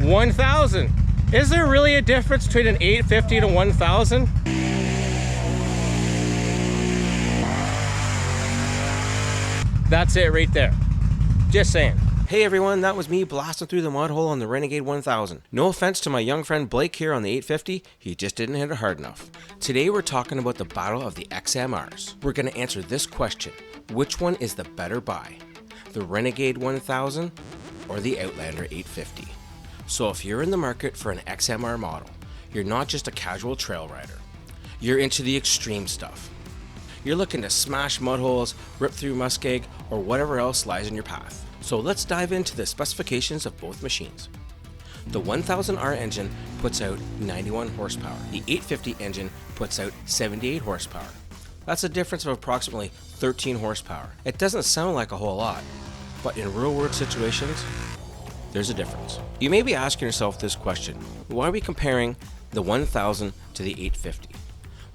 1000. Is there really a difference between an 850 to 1000? That's it right there. Just saying. Hey everyone, that was me blasting through the mud hole on the Renegade 1000. No offense to my young friend Blake here on the 850, he just didn't hit it hard enough. Today we're talking about the battle of the XMRs. We're going to answer this question: which one is the better buy? The Renegade 1000 or the Outlander 850? So if you're in the market for an XMR model, you're not just a casual trail rider. You're into the extreme stuff. You're looking to smash mud holes, rip through muskeg, or whatever else lies in your path. So let's dive into the specifications of both machines. The 1000R engine puts out 91 horsepower. The 850 engine puts out 78 horsepower. That's a difference of approximately 13 horsepower. It doesn't sound like a whole lot, but in real world situations, there's a difference. You may be asking yourself this question: why are we comparing the 1000 to the 850?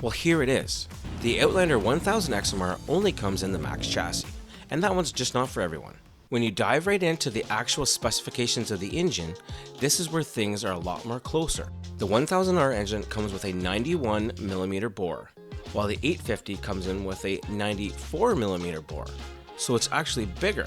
Well, here it is. The Outlander 1000 XMR only comes in the max chassis, and that one's just not for everyone. When you dive right into the actual specifications of the engine, this is where things are a lot more closer. The 1000R engine comes with a 91mm bore, while the 850 comes in with a 94mm bore, so it's actually bigger.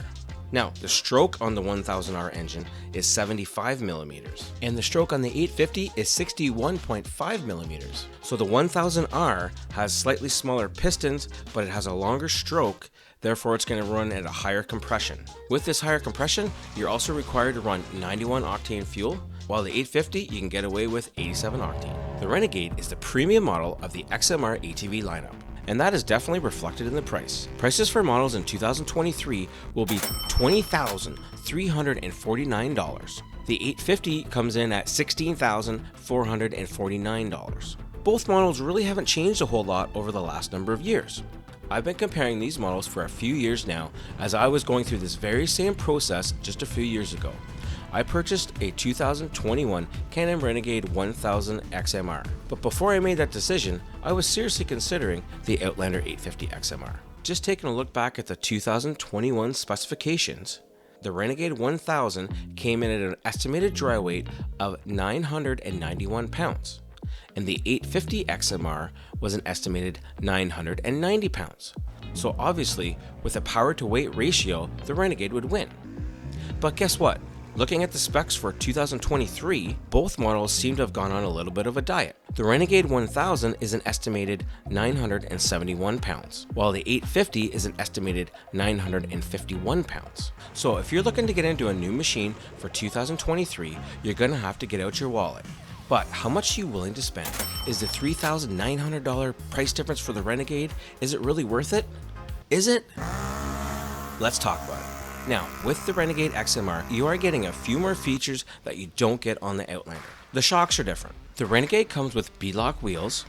Now, the stroke on the 1000R engine is 75mm, and the stroke on the 850 is 61.5mm. So the 1000R has slightly smaller pistons, but it has a longer stroke, therefore it's going to run at a higher compression. With this higher compression, you're also required to run 91 octane fuel, while the 850 you can get away with 87 octane. The Renegade is the premium model of the XMR ATV lineup, and that is definitely reflected in the price. Prices for models in 2023 will be $20,349. The 850 comes in at $16,449. Both models really haven't changed a whole lot over the last number of years. I've been comparing these models for a few years now, as I was going through this very same process just a few years ago. I purchased a 2021 Can-Am Renegade 1000 XMR, but before I made that decision, I was seriously considering the Outlander 850 XMR. Just taking a look back at the 2021 specifications, the Renegade 1000 came in at an estimated dry weight of 991 pounds, and the 850 XMR was an estimated 990 pounds. So obviously, with a power to weight ratio, the Renegade would win. But guess what? Looking at the specs for 2023, both models seem to have gone on a little bit of a diet. The Renegade 1000 is an estimated 971 pounds, while the 850 is an estimated 951 pounds. So if you're looking to get into a new machine for 2023, you're gonna have to get out your wallet. But how much are you willing to spend? Is the $3,900 price difference for the Renegade, is it really worth it? Is it? Let's talk about it. Now, with the Renegade XMR, you are getting a few more features that you don't get on the Outlander. The shocks are different. The Renegade comes with B-lock wheels,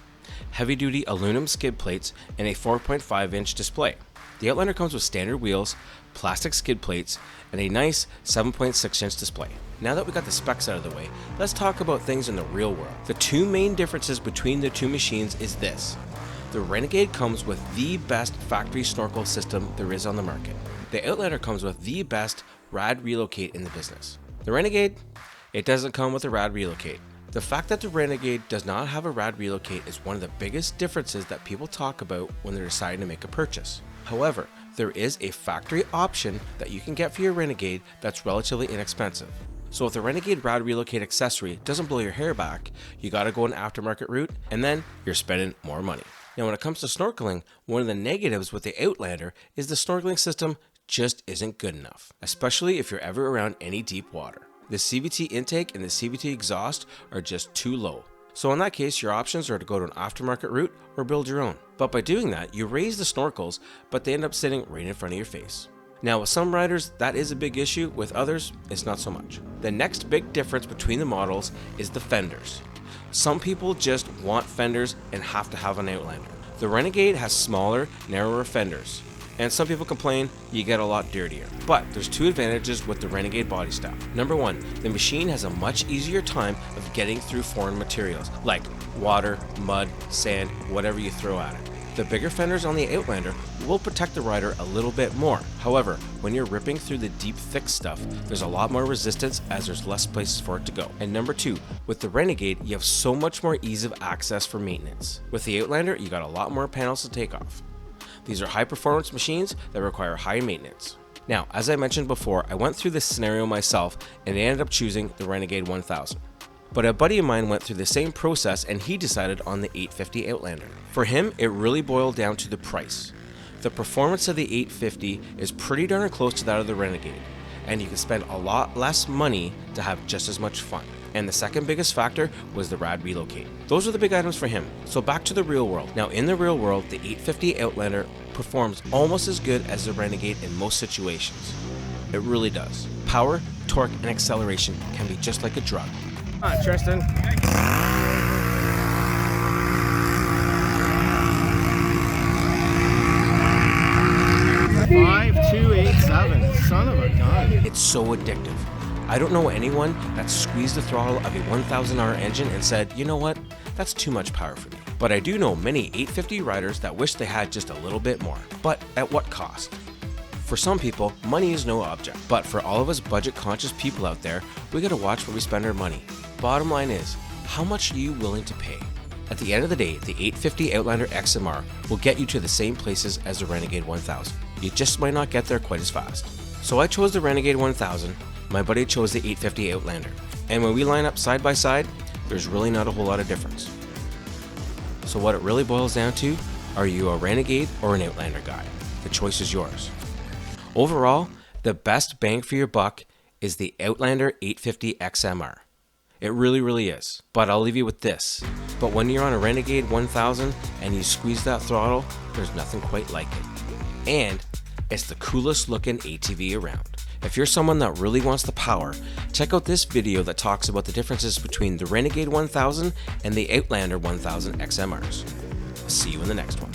heavy-duty aluminum skid plates, and a 4.5-inch display. The Outlander comes with standard wheels, plastic skid plates, and a nice 7.6-inch display. Now that we got the specs out of the way, let's talk about things in the real world. The two main differences between the two machines is this: the Renegade comes with the best factory snorkel system there is on the market. The Outlander comes with the best rad relocate in the business. The Renegade, it doesn't come with a rad relocate. The fact that the Renegade does not have a rad relocate is one of the biggest differences that people talk about when they're deciding to make a purchase. However, there is a factory option that you can get for your Renegade that's relatively inexpensive. So if the Renegade rad relocate accessory doesn't blow your hair back, you gotta go an aftermarket route, and then you're spending more money. Now when it comes to snorkeling, one of the negatives with the Outlander is the snorkeling system just isn't good enough, especially if you're ever around any deep water. The CVT intake and the CVT exhaust are just too low. So in that case, your options are to go to an aftermarket route or build your own. But by doing that, you raise the snorkels, but they end up sitting right in front of your face. Now with some riders, that is a big issue. With others, it's not so much. The next big difference between the models is the fenders. Some people just want fenders and have to have an Outlander. The Renegade has smaller, narrower fenders, and some people complain you get a lot dirtier. But there's two advantages with the Renegade body style. Number one, the machine has a much easier time of getting through foreign materials like water, mud, sand, whatever you throw at it. The bigger fenders on the Outlander will protect the rider a little bit more. However, when you're ripping through the deep, thick stuff, there's a lot more resistance as there's less places for it to go. And number 2, with the Renegade, you have so much more ease of access for maintenance. With the Outlander, you got a lot more panels to take off. These are high performance machines that require high maintenance. Now, as I mentioned before, I went through this scenario myself and ended up choosing the Renegade 1000. But a buddy of mine went through the same process and he decided on the 850 Outlander. For him, it really boiled down to the price. The performance of the 850 is pretty darn close to that of the Renegade, and you can spend a lot less money to have just as much fun. And the second biggest factor was the rad relocate. Those are the big items for him. So back to the real world. Now in the real world, the 850 Outlander performs almost as good as the Renegade in most situations. It really does. Power, torque, and acceleration can be just like a drug. Come on, Tristan. 5287, son of a gun. It's so addictive. I don't know anyone that squeezed the throttle of a 1000R engine and said, you know what, that's too much power for me. But I do know many 850 riders that wish they had just a little bit more. But at what cost? For some people, money is no object. But for all of us budget-conscious people out there, we gotta watch where we spend our money. Bottom line is, how much are you willing to pay? At the end of the day, the 850 Outlander XMR will get you to the same places as the Renegade 1000. You just might not get there quite as fast. So I chose the Renegade 1000, my buddy chose the 850 Outlander. And when we line up side by side, there's really not a whole lot of difference. So what it really boils down to, are you a Renegade or an Outlander guy? The choice is yours. Overall, the best bang for your buck is the Outlander 850 XMR. It really is. But I'll leave you with this. But when you're on a Renegade 1000 and you squeeze that throttle, there's nothing quite like it. And it's the coolest looking ATV around. If you're someone that really wants the power, check out this video that talks about the differences between the Renegade 1000 and the Outlander 1000 XMRs. See you in the next one.